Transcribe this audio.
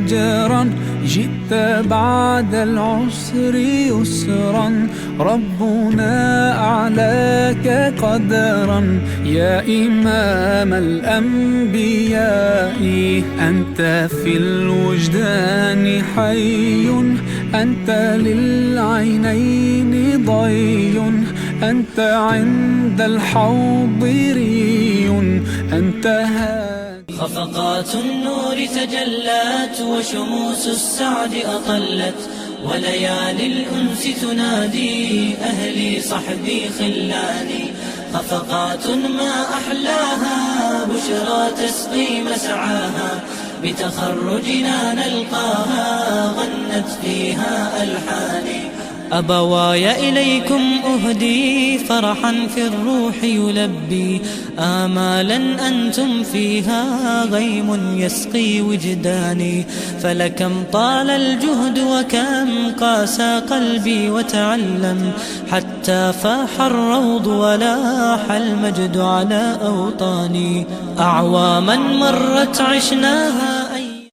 أجرا، جئت بعد العسر يسرا، ربنا أعلاك قدرا. يا إمام الأنبياء أنت في الوجدان حي، أنت للعينين ضي، أنت عند الحوض ري، أنت هادي. خفقات النور تجلت وشموس السعد أطلت، وليالي الأنس تنادي أهلي صحبي خلاني. خفقات ما أحلاها بشرى تسقي مسعاها، بتخرجنا نلقاها غنت فيها ألحاني. أبواي إليكم أهدي فرحا في الروح يلبي، آمالا أنتم فيها غيم يسقي وجداني. فلكم طال الجهد وكم قاسى قلبي وتعلم، حتى فاح الروض ولاح المجد على أوطاني. أعواما مرت عشناها